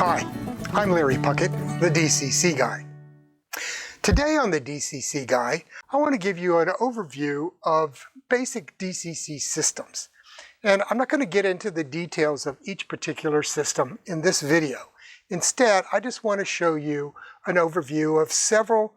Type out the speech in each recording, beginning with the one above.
Hi, I'm Larry Puckett, the DCC Guy. Today on the DCC Guy, I want to give you an overview of basic DCC systems. And I'm not going to get into the details of each particular system in this video. Instead, I just want to show you an overview of several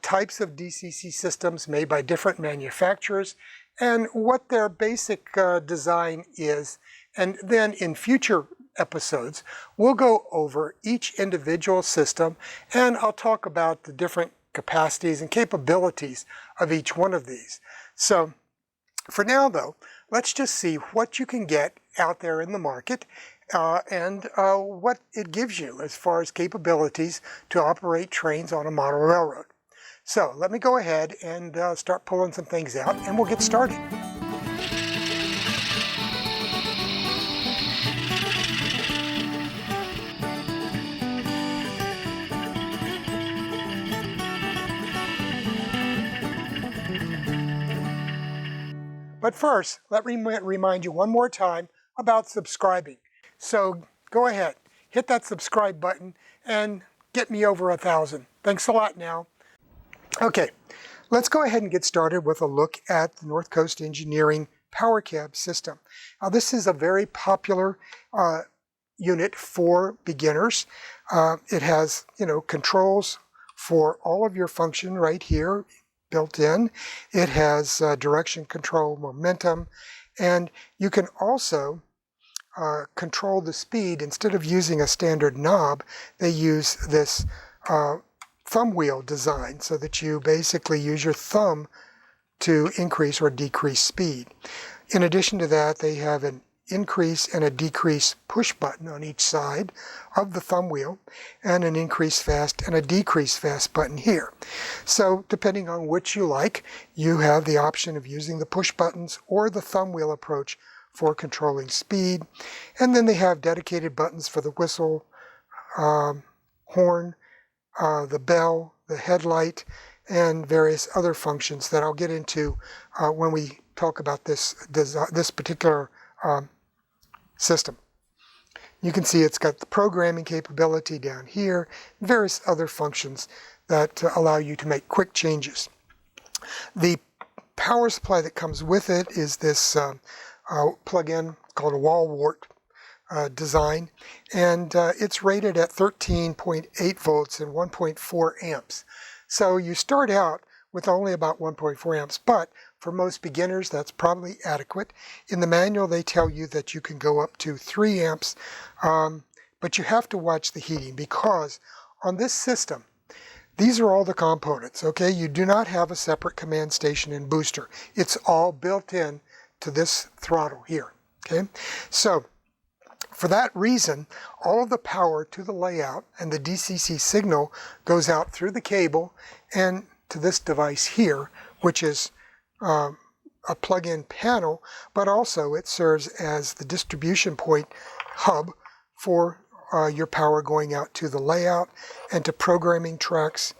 types of DCC systems made by different manufacturers and what their basic design is. And then in future episodes, we'll go over each individual system and I'll talk about the different capacities and capabilities of each one of these. So for now though, let's just see what you can get out there in the market and what it gives you as far as capabilities to operate trains on a model railroad. So let me go ahead and start pulling some things out and we'll get started. But first, let me remind you one more time about subscribing. So go ahead, hit that subscribe button and get me over 1,000. Thanks a lot now. Okay, let's go ahead and get started with a look at the North Coast Engineering Power Cab system. Now this is a very popular unit for beginners. It has, controls for all of your function right here built in. It has direction control, momentum, and you can also control the speed. Instead of using a standard knob, they use this thumb wheel design so that you basically use your thumb to increase or decrease speed. In addition to that, they have an increase and a decrease push button on each side of the thumb wheel and an increase fast and a decrease fast button here. So depending on which you like, you have the option of using the push buttons or the thumb wheel approach for controlling speed. And then they have dedicated buttons for the whistle, horn, the bell, the headlight, and various other functions that I'll get into when we talk about this particular system. You can see it's got the programming capability down here, various other functions that allow you to make quick changes. The power supply that comes with it is this plug-in called a wall wart design, and it's rated at 13.8 volts and 1.4 amps. So you start out with only about 1.4 amps, but for most beginners that's probably adequate. In the manual they tell you that you can go up to 3 amps, but you have to watch the heating because on this system, these are all the components, okay? You do not have a separate command station and booster. It's all built in to this throttle here, okay? So for that reason, all of the power to the layout and the DCC signal goes out through the cable and to this device here, which is a plug-in panel, but also it serves as the distribution point hub for your power going out to the layout and to programming tracks.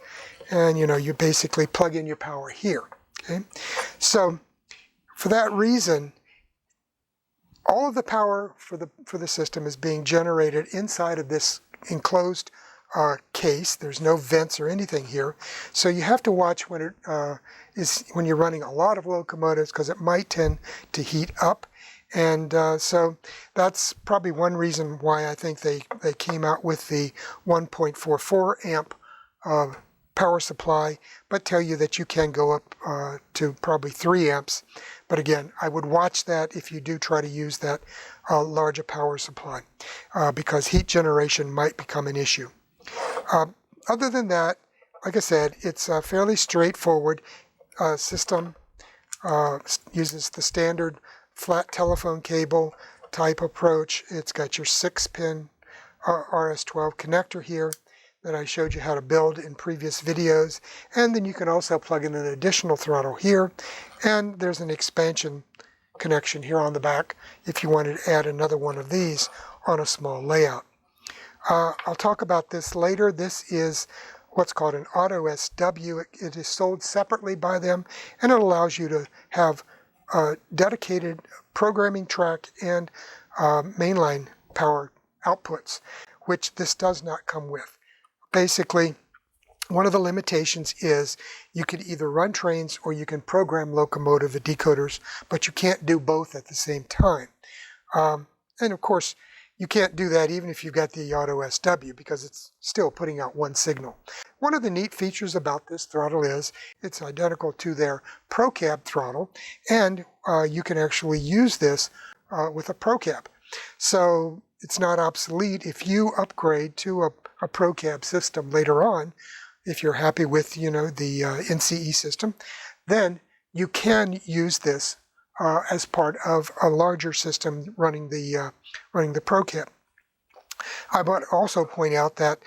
And you basically plug in your power here, okay? So for that reason, all of the power for the system is being generated inside of this enclosed case. There's no vents or anything here, so you have to watch when when you're running a lot of locomotives because it might tend to heat up, and so that's probably one reason why I think they came out with the 1.44 amp power supply, but tell you that you can go up to probably 3 amps. But again, I would watch that if you do try to use that larger power supply because heat generation might become an issue. Other than that, like I said, it's a fairly straightforward system. Uses the standard flat telephone cable type approach. It's got your 6-pin RS12 connector here that I showed you how to build in previous videos. And then you can also plug in an additional throttle here. And there's an expansion connection here on the back if you wanted to add another one of these on a small layout. I'll talk about this later. This is what's called an Auto SW. It is sold separately by them, and it allows you to have a dedicated programming track and mainline power outputs. which this does not come with. Basically, one of the limitations is you can either run trains or you can program locomotive decoders, but you can't do both at the same time. And of course, you can't do that even if you've got the auto SW because it's still putting out one signal. One of the neat features about this throttle is it's identical to their ProCab throttle, and you can actually use this with a ProCab. So it's not obsolete if you upgrade to a ProCab system later on. If you're happy with, the NCE system, then you can use this as part of a larger system running the ProCab. I want to also point out that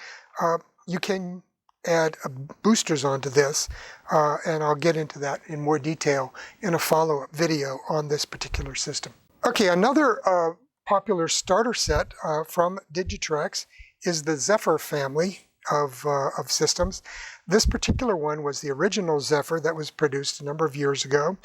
you can add boosters onto this, and I'll get into that in more detail in a follow-up video on this particular system. Okay, another popular starter set from Digitrax is the Zephyr family of systems. This particular one was the original Zephyr that was produced a number of years ago,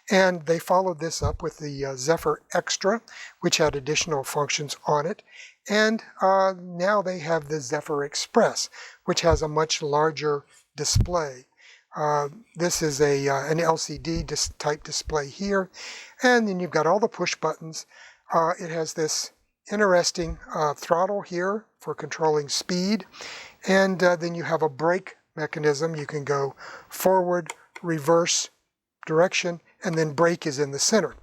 and they followed this up with the Zephyr Extra, which had additional functions on it, and now they have the Zephyr Express, which has a much larger display. This is an LCD type display here, and then you've got all the push buttons. It has this interesting throttle here for controlling speed, and then you have a brake mechanism. You can go forward, reverse, direction, and then brake is in the center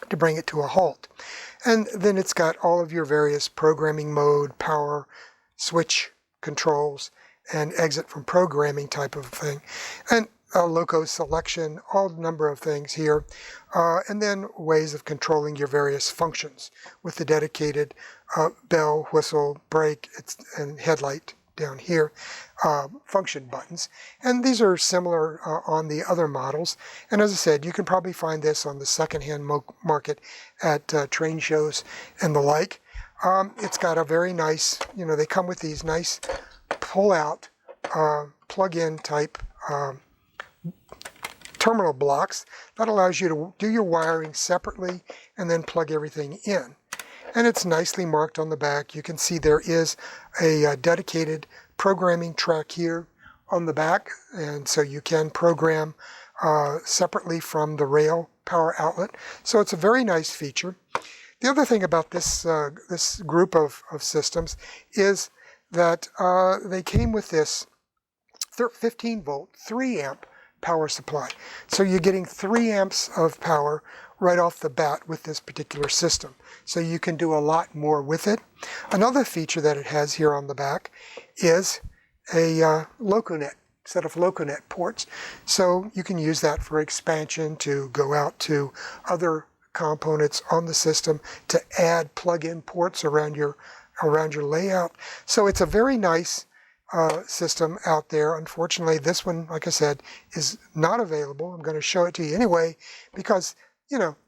to bring it to a halt. And then it's got all of your various programming mode, power, switch controls, and exit from programming type of thing. And loco selection, all number of things here. And then ways of controlling your various functions with the dedicated bell, whistle, brake, and headlight down here, function buttons. And these are similar on the other models. And as I said, you can probably find this on the secondhand market at train shows and the like. It's got a very nice, they come with these nice pull-out, plug-in type terminal blocks that allows you to do your wiring separately and then plug everything in. And it's nicely marked on the back. You can see there is a dedicated programming track here on the back, and so you can program separately from the rail power outlet. So it's a very nice feature. The other thing about this this group of systems is that they came with this 15 volt, 3 amp power supply. So you're getting 3 amps of power right off the bat with this particular system. So you can do a lot more with it. Another feature that it has here on the back is a LocoNet, set of LocoNet ports. So you can use that for expansion to go out to other components on the system to add plug-in ports around your layout. So it's a very nice system out there. Unfortunately, this one, like I said, is not available. I'm going to show it to you anyway because,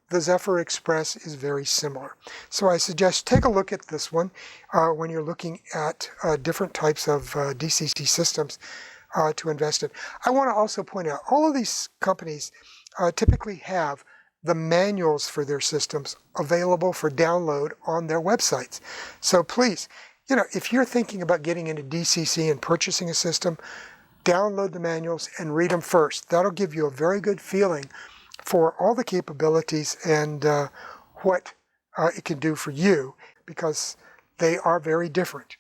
the Zephyr Express is very similar. So I suggest take a look at this one when you're looking at different types of DCC systems to invest in. I want to also point out all of these companies typically have the manuals for their systems available for download on their websites. So please, if you're thinking about getting into DCC and purchasing a system, download the manuals and read them first. That'll give you a very good feeling for all the capabilities and what it can do for you, because they are very different.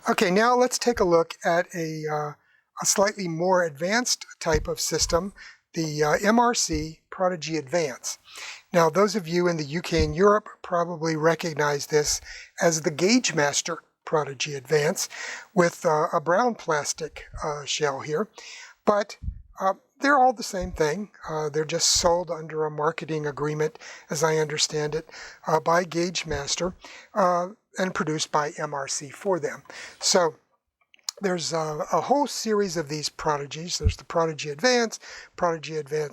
Okay, now let's take a look at a slightly more advanced type of system, the MRC Prodigy Advance. Now, those of you in the UK and Europe probably recognize this as the Gauge Master Prodigy Advance with a brown plastic shell here, but they're all the same thing. They're just sold under a marketing agreement, as I understand it, by Gauge Master and produced by MRC for them. So there's a whole series of these Prodigies. There's the Prodigy Advance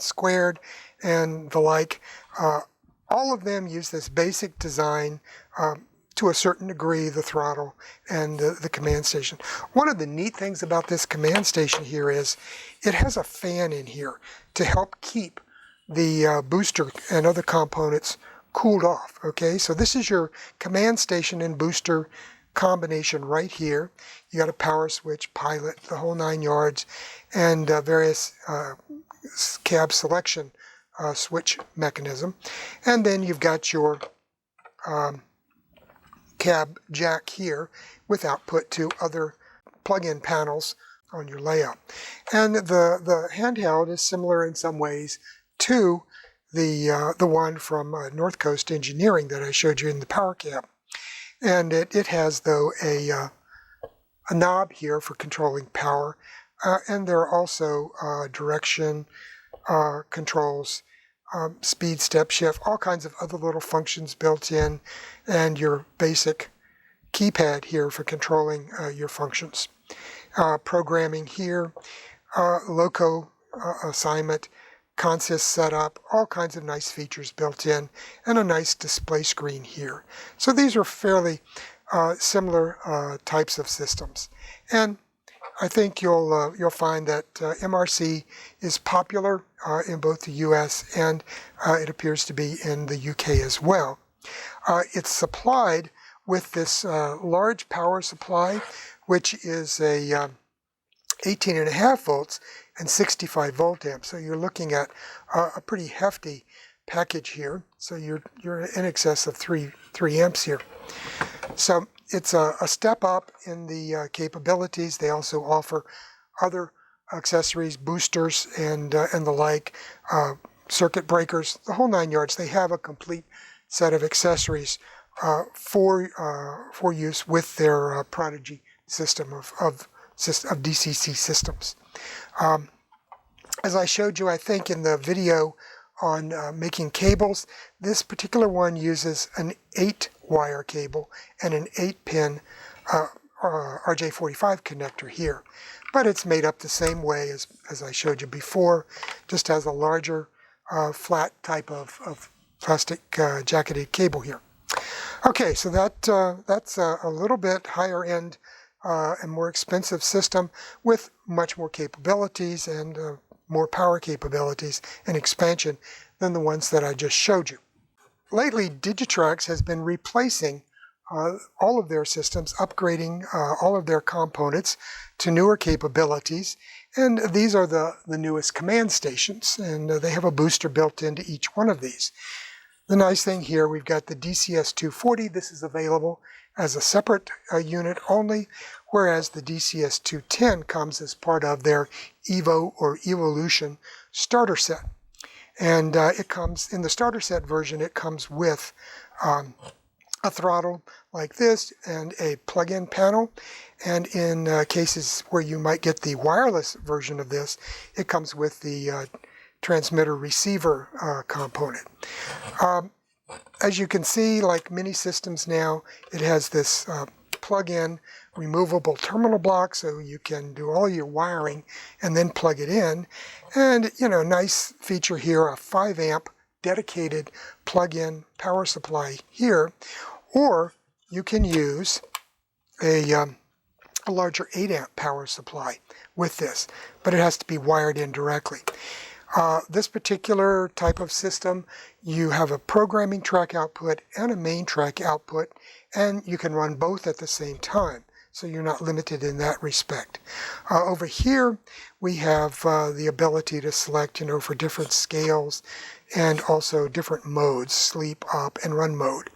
Squared, and the like. All of them use this basic design to a certain degree, the throttle and the command station. One of the neat things about this command station here is it has a fan in here to help keep the booster and other components cooled off. Okay, so this is your command station and booster combination right here. You got a power switch, pilot, the whole 9 yards, and various cab selection switch mechanism. And then you've got your cab jack here with output to other plug-in panels on your layout. And the handheld is similar in some ways to the one from North Coast Engineering that I showed you in the power cab. And it has, though, a knob here for controlling power, and there are also direction controls, speed, step shift, all kinds of other little functions built in, and your basic keypad here for controlling your functions. Programming here, loco assignment, consist setup, all kinds of nice features built in, and a nice display screen here. So these are fairly similar types of systems. And I think you'll find that MRC is popular in both the US and it appears to be in the UK as well. It's supplied with this large power supply, which is a 18.5 volts and 65 volt amp. So you're looking at a pretty hefty package here. So you're in excess of 3 amps here. So it's a step up in the capabilities. They also offer other accessories, boosters, and the like, circuit breakers, the whole 9 yards. They have a complete set of accessories for use with their Prodigy system of DCC systems. As I showed you, I think, in the video on making cables, this particular one uses an 8-wire cable and an 8-pin RJ45 connector here. But it's made up the same way as I showed you before, just has a larger flat type of plastic jacketed cable here. Okay, so that's a little bit higher end and more expensive system with much more capabilities and more power capabilities and expansion than the ones that I just showed you. Lately, Digitrax has been replacing all of their systems, upgrading all of their components to newer capabilities, and these are the newest command stations, and they have a booster built into each one of these. The nice thing here, we've got the DCS 240. This is available as a separate unit only, whereas the DCS 210 comes as part of their Evo or Evolution starter set. And it comes, in the starter set version, it comes with a throttle like this and a plug-in panel. And in cases where you might get the wireless version of this, it comes with the transmitter-receiver component. As you can see, like many systems now, it has this plug-in removable terminal block, so you can do all your wiring and then plug it in. And, you know, nice feature here, a 5 amp dedicated plug-in power supply here. Or you can use a larger 8 amp power supply with this, but it has to be wired in directly. This particular type of system, you have a programming track output and a main track output, and you can run both at the same time, so you're not limited in that respect. Over here, we have the ability to select, you know, for different scales and also different modes, sleep, up, and run mode.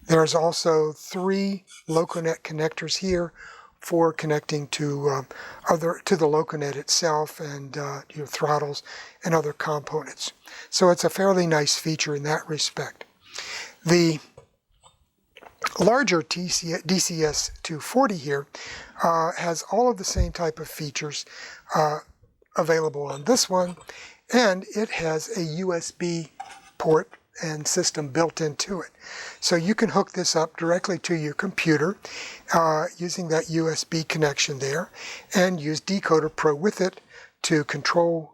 There's also 3 LocoNet connectors here for connecting to the LocoNet itself and your throttles and other components. So it's a fairly nice feature in that respect. The larger DCS 240 here has all of the same type of features available on this one, and it has a USB port and system built into it. So you can hook this up directly to your computer using that USB connection there and use Decoder Pro with it to control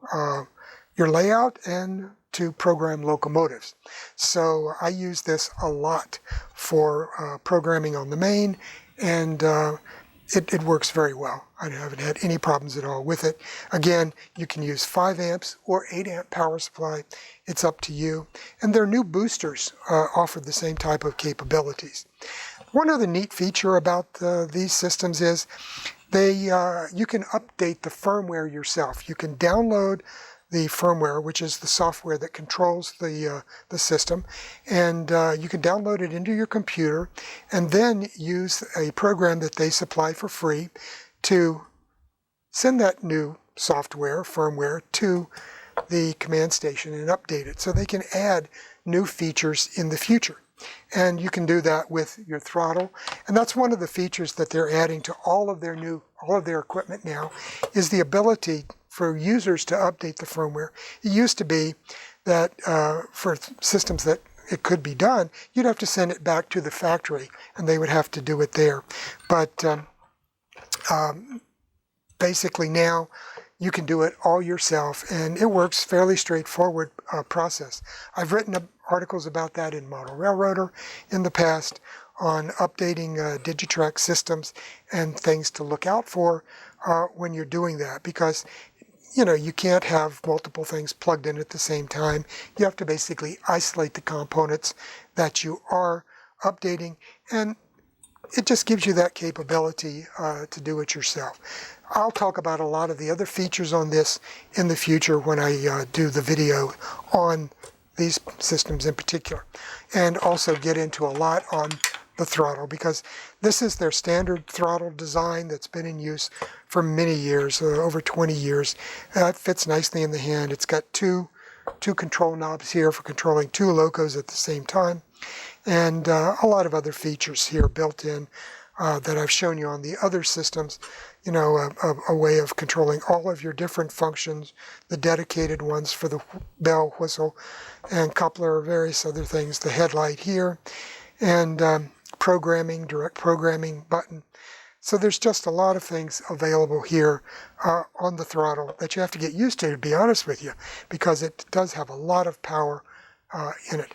your layout and to program locomotives. So I use this a lot for programming on the main, and it works very well. I haven't had any problems at all with it. Again, you can use 5 amps or 8 amp power supply. It's up to you. And their new boosters offer the same type of capabilities. One other neat feature about these systems is you can update the firmware yourself. You can download the firmware, which is the software that controls the system, and you can download it into your computer and then use a program that they supply for free to send that new software, firmware, to the command station and update it so they can add new features in the future. And you can do that with your throttle. And that's one of the features that they're adding to all of their equipment now, is the ability for users to update the firmware. It used to be that for systems that it could be done, you'd have to send it back to the factory and they would have to do it there. But basically now you can do it all yourself, and it works fairly straightforward process. I've written articles about that in Model Railroader in the past on updating Digitrax systems and things to look out for when you're doing that, because you can't have multiple things plugged in at the same time. You have to basically isolate the components that you are updating, and it just gives you that capability to do it yourself. I'll talk about a lot of the other features on this in the future when I do the video on these systems in particular, and also get into a lot on the throttle, because this is their standard throttle design that's been in use for many years, over 20 years. It fits nicely in the hand. It's got two control knobs here for controlling two locos at the same time, and a lot of other features here built in that I've shown you on the other systems. A way of controlling all of your different functions, the dedicated ones for the bell, whistle, and coupler, various other things, the headlight here, and programming, direct programming button. So there's just a lot of things available here on the throttle that you have to get used to be honest with you, because it does have a lot of power in it.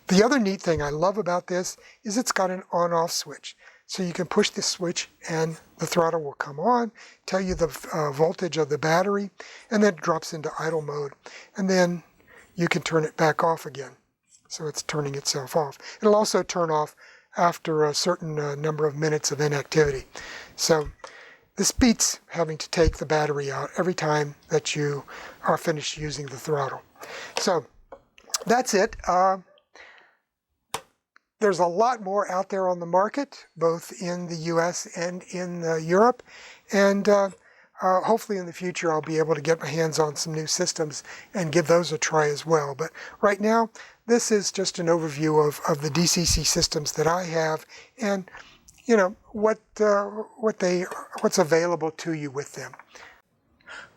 The other neat thing I love about this is it's got an on-off switch. So you can push this switch and the throttle will come on, tell you the voltage of the battery, and then it drops into idle mode. And then you can turn it back off again. So it's turning itself off. It'll also turn off after a certain number of minutes of inactivity. So this beats having to take the battery out every time that you are finished using the throttle. So that's it. There's a lot more out there on the market, both in the US and in Europe, and hopefully in the future I'll be able to get my hands on some new systems and give those a try as well. But right now, this is just an overview of the DCC systems that I have, and what's available to you with them.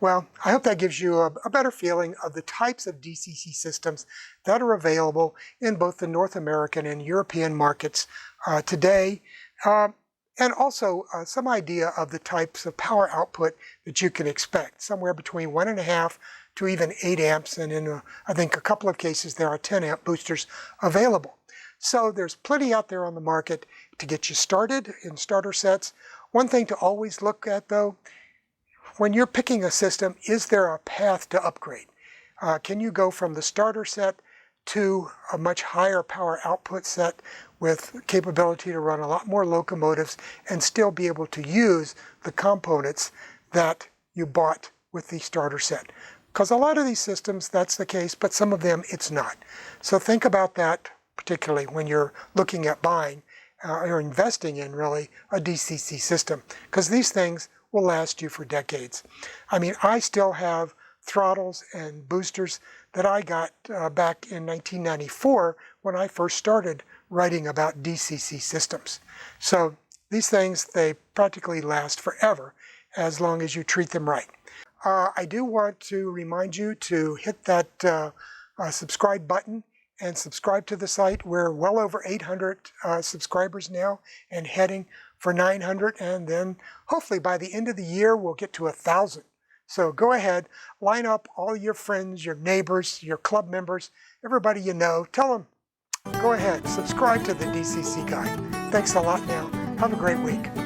Well, I hope that gives you a better feeling of the types of DCC systems that are available in both the North American and European markets today, and also some idea of the types of power output that you can expect, somewhere between 1.5 to even 8 amps, and in I think a couple of cases there are 10 amp boosters available. So there's plenty out there on the market to get you started in starter sets. One thing to always look at though, when you're picking a system, is there a path to upgrade? Can you go from the starter set to a much higher power output set with capability to run a lot more locomotives and still be able to use the components that you bought with the starter set? Because a lot of these systems, that's the case, but some of them, it's not. So think about that, particularly when you're looking at buying or investing in, really, a DCC system, because these things will last you for decades. I mean, I still have throttles and boosters that I got back in 1994 when I first started writing about DCC systems. So these things, they practically last forever as long as you treat them right. I do want to remind you to hit that subscribe button and subscribe to the site. We're well over 800 subscribers now and heading for 900, and then hopefully by the end of the year we'll get to 1,000. So go ahead, line up all your friends, your neighbors, your club members, everybody you know, tell them, go ahead, subscribe to the DCC Guide. Thanks a lot now. Have a great week.